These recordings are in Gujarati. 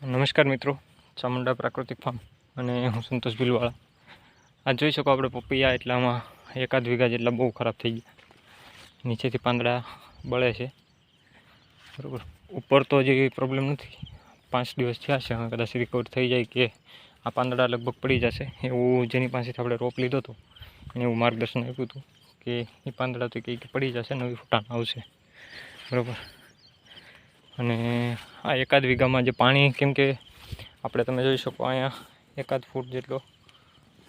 નમસ્કાર મિત્રો, ચામુંડા પ્રાકૃતિક ફાર્મ અને હું સંતોષ ભીલવાળા. આ જોઈ શકો આપણે પપૈયા એટલામાં એકાદ વીઘા જેટલા બહુ ખરાબ થઈ ગયા. નીચેથી પાંદડા બળે છે બરાબર. ઉપર તો હજી પ્રોબ્લેમ નથી, 5 દિવસ થયા છે, હવે કદાચ રિકવર થઈ જાય કે આ પાંદડા લગભગ પડી જશે એવું જેની પાસેથી આપણે રોપ લીધો હતો એને એવું માર્ગદર્શન આપ્યું હતું કે એ પાંદડાથી કંઈક પડી જશે, નવી ફૂટાણ આવશે બરાબર. અને આ એકાદ વીઘામાં જે પાણી, કેમ કે આપણે તમે જોઈ શકો અહીંયા 1 ફૂટ જેટલો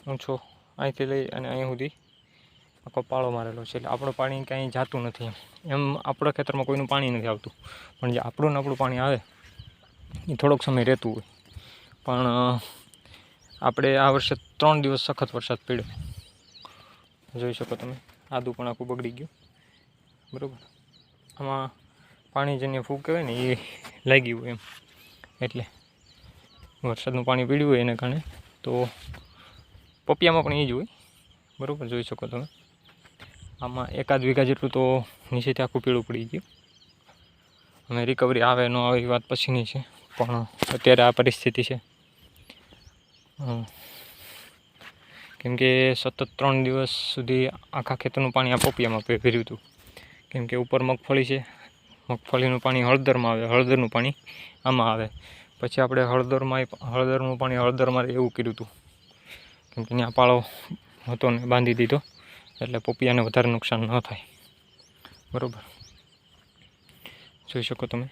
ઊંચો અહીંથી લઈ અને અહીં સુધી આખો પાળો મારેલો છે, એટલે આપણું પાણી કાંઈ જાતું નથી. એમ આપણા ખેતરમાં કોઈનું પાણી નથી આવતું, પણ જે આપણું પાણી આવે એ થોડોક સમય રહેતું હોય. પણ આપણે આ વર્ષે 3 દિવસ સખત વરસાદ પડ્યો, જોઈ શકો તમે. આદું પણ આખું બગડી ગયું બરાબર. આમાં પાણીજન્ય ફૂગ કહેવાય ને એ લાગી હોય એમ, એટલે વરસાદનું પાણી પીડ્યું હોય એને કારણે. તો પપિયામાં પણ એ જ હોય બરાબર, જોઈ શકો તમે. આમાં એકાદ વીઘા જેટલું તો નીચેથી આખું પીળું પડી ગયું. અમે રિકવરી આવે ન આવે એ વાત પછીની છે, પણ અત્યારે આ પરિસ્થિતિ છે. કેમ કે સતત 3 દિવસ સુધી આખા ખેતરનું પાણી આ પપિયામાં ભર્યું હતું. કેમ કે ઉપર મગફળી છે, મગફળીનું પાણી હળદરમાં આવે, હળદરનું પાણી આમાં આવે. પછી આપણે હળદરનું પાણી હળદરમાં એવું કર્યું હતું, કેમ કે ત્યાં પાળો હતો ને બાંધી દીધો, એટલે પપિયાને વધારે નુકસાન ન થાય બરાબર. જોઈ શકો તમે.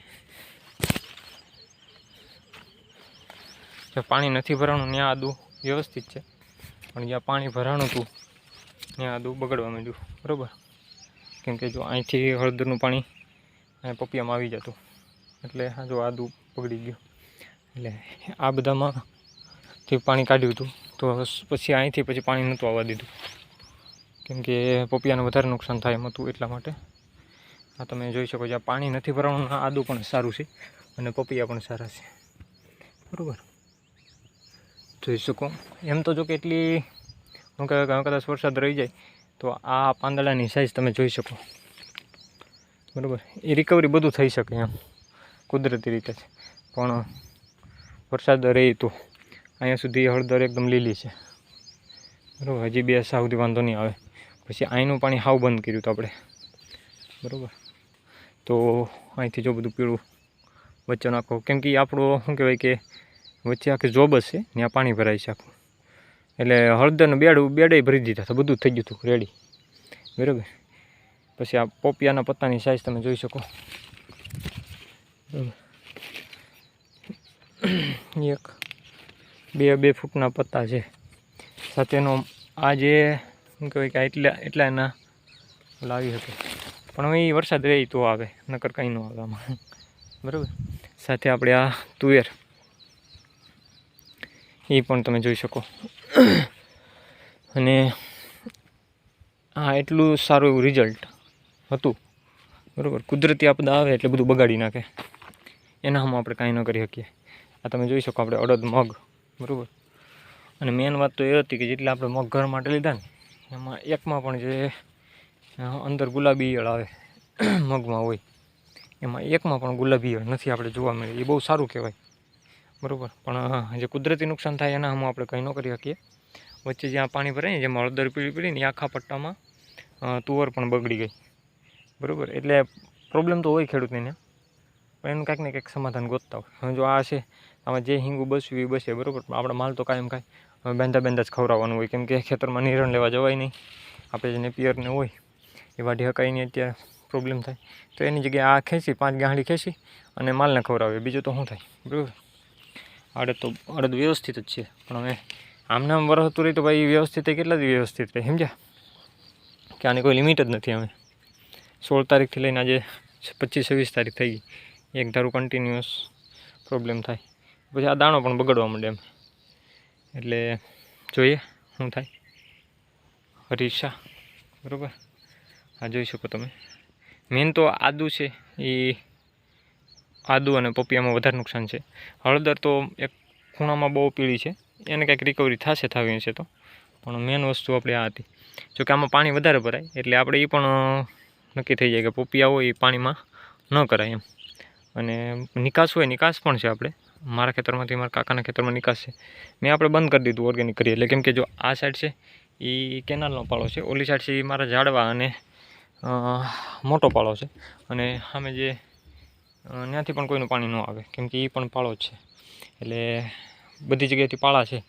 જ્યાં પાણી નથી ભરાણું ત્યાં આદું વ્યવસ્થિત છે, પણ જ્યાં પાણી ભરાણું હતું ત્યાં આદું બગડવા માંડ્યું બરાબર. કેમ કે જો અહીંથી હળદરનું પાણી પપિયામાં આવી જતું, એટલે જો આદું બગડી ગયું. એટલે આ બધામાંથી પાણી કાઢ્યું હતું, તો પછી અહીંથી પાણી નહોતું આવવા દીધું, કેમ કે પપિયાને વધારે નુકસાન થાય એમ હતું, એટલા માટે. આ તમે જોઈ શકો, જ્યાં પાણી નથી ભરાવાનું આદું પણ સારું છે અને પપિયા પણ સારા છે બરાબર. જોઈ શકો એમ તો જો કે એટલી હું કહેવાય કે કદાચ વરસાદ રહી જાય તો આ પાંદડાની સાઇઝ તમે જોઈ શકો બરાબર. એ રિકવરી બધું થઈ શકે એમ કુદરતી રીતે જ, પણ વરસાદ રહે તો અહીંયા સુધી હળદર એકદમ લીલી છે બરાબર. હજી 2 સુધી વાંધો નહીં આવે. પછી અહીંનું પાણી હાવ બંધ કર્યું હતું આપણે બરાબર. તો અહીંથી જો બધું પીળું વચ્ચે નાખો, કેમ કે આપણું શું કહેવાય કે વચ્ચે આખી જોબ હશે ત્યાં પાણી ભરાય છે આખું, એટલે હળદરનું બેડે ભરી દીધા હતા, બધું થઈ ગયું હતું રેડી બરાબર. પછી આ પોપિયાના પત્તાની સાઇઝ તમે જોઈ શકો બરાબર. 2 ફૂટના પત્તા છે, સાથેનો આ જે શું કહેવાય કે એટલા એના લાવી શકે. પણ હવે એ વરસાદ રહે તો આવે, નકર કંઈ ન આવે આમાં બરાબર. સાથે આપણે આ તુવેર એ પણ તમે જોઈ શકો. અને હા, એટલું સારું એવું રિઝલ્ટ હતું બરાબર. કુદરતી આપદા આવે એટલે બધું બગાડી નાખે, એનામાં આપણે કાંઈ ન કરી શકીએ. આ તમે જોઈ શકો આપણે અડદ મગ બરાબર. અને મેન વાત તો એ હતી કે જેટલા આપણે મગ ઘર માટે લીધા ને એમાં એકમાં પણ જે અંદર ગુલાબી ઈયળ આવે મગમાં હોય, એમાં એકમાં પણ ગુલાબી ઈયળ નથી આપણે જોવા મળે. એ બહુ સારું કહેવાય બરાબર. પણ જે કુદરતી નુકસાન થાય એનામાં આપણે કંઈ ન કરી શકીએ. વચ્ચે જ્યાં પાણી ભરાય ને, જેમાં હળદર પીળી ને આખા પટ્ટામાં તુવર પણ બગડી ગઈ બરાબર. એટલે પ્રોબ્લેમ તો હોય ખેડૂતને, પણ એનું કાંઈક ને કંઈક સમાધાન ગોતતા હોય. હવે જો આ છે, આમાં જે હિંગું બસવી એ બસે બરાબર. આપણે માલ તો કાયમ બેંધા જ ખવડાવવાનું હોય, કેમ કે ખેતરમાં નિરણ લેવા જવાય નહીં. આપણે જે નેપિયરને હોય એ વાઢી હકાય નહીં, અત્યારે પ્રોબ્લેમ થાય. તો એની જગ્યાએ આ ખેંચી 5 ગાંહડી ખેંચી અને માલને ખવડાવે, બીજું તો શું થાય બરાબર. અડદ વ્યવસ્થિત જ છે, પણ હવે આમને આમ વરસતું રહી તો ભાઈ વ્યવસ્થિત કેટલા દી વ્યવસ્થિત રહે, સમજ્યા કે આની કોઈ લિમિટ જ નથી. હવે 16 તારીખથી લઈને આજે 25-26 તારીખ થઈ ગઈ, એક ધારું કન્ટિન્યુઅસ પ્રોબ્લેમ થાય, પછી આ દાણો પણ બગડવા માંડે એમ. એટલે જોઈએ શું થાય. હરીશા બરાબર. આ જોઈ શકો તમે. મેન તો આદું છે, એ આદું અને પપિયામાં વધારે નુકસાન છે. હળદર તો એક ખૂણામાં બહુ પીળી છે, એને કંઈક રિકવરી થવી છે તો, પણ મેન વસ્તુ આપણે આ હતી. જોકે આમાં પાણી વધારે ભરાય એટલે આપણે એ પણ નક્કી થઈ જાય કે પપિયા હોય એ પાણીમાં ન કરાય એમ. અને નિકાસ હોય, નિકાસ પણ છે આપણે મારા ખેતરમાંથી મારા કાકાના ખેતરમાં નિકાસ છે. મેં આપણે બંધ કરી દીધું ઓર્ગેનિક કરીએ એટલે, કેમ કે જો આ સાઈડ છે એ કેનાલનો પાળો છે, ઓલી સાઈડ છે એ મારા ઝાડવા અને મોટો પાળો છે, અને સામે જે ત્યાંથી પણ કોઈનું પાણી ન આવે કેમ કે એ પણ પાળો જ છે. એટલે બધી જગ્યાએથી પાળા છે.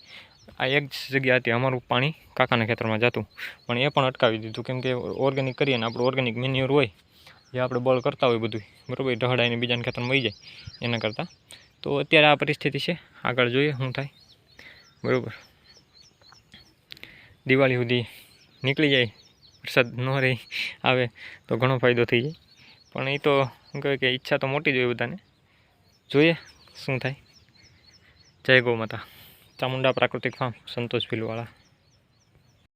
આ એક જગ્યા હતી અમારું પાણી કાકાના ખેતરમાં જતું, પણ એ પણ અટકાવી દીધું કેમ કે ઓર્ગેનિક કરીએ ને આપણું ઓર્ગેનિક મેન્યુઅર હોય જે આપણે બળ કરતા હોય બધું બરાબર, ઢહડાઈને બીજાના ખેતરમાં વહી જાય એના કરતાં. તો અત્યારે આ પરિસ્થિતિ છે, આગળ જોઈએ શું થાય બરાબર. દિવાળી સુધી નીકળી જાય, વરસાદ ન રહી આવે તો ઘણો ફાયદો થઈ જાય, પણ એ તો શું કહેવાય કે ઈચ્છા તો મોટી જ હોય બધાને, જોઈએ શું થાય. જય ગૌ માતા. ચામુંડા પ્રાકૃતિક ફાર્મ, સંતોષ ભીલવાળા.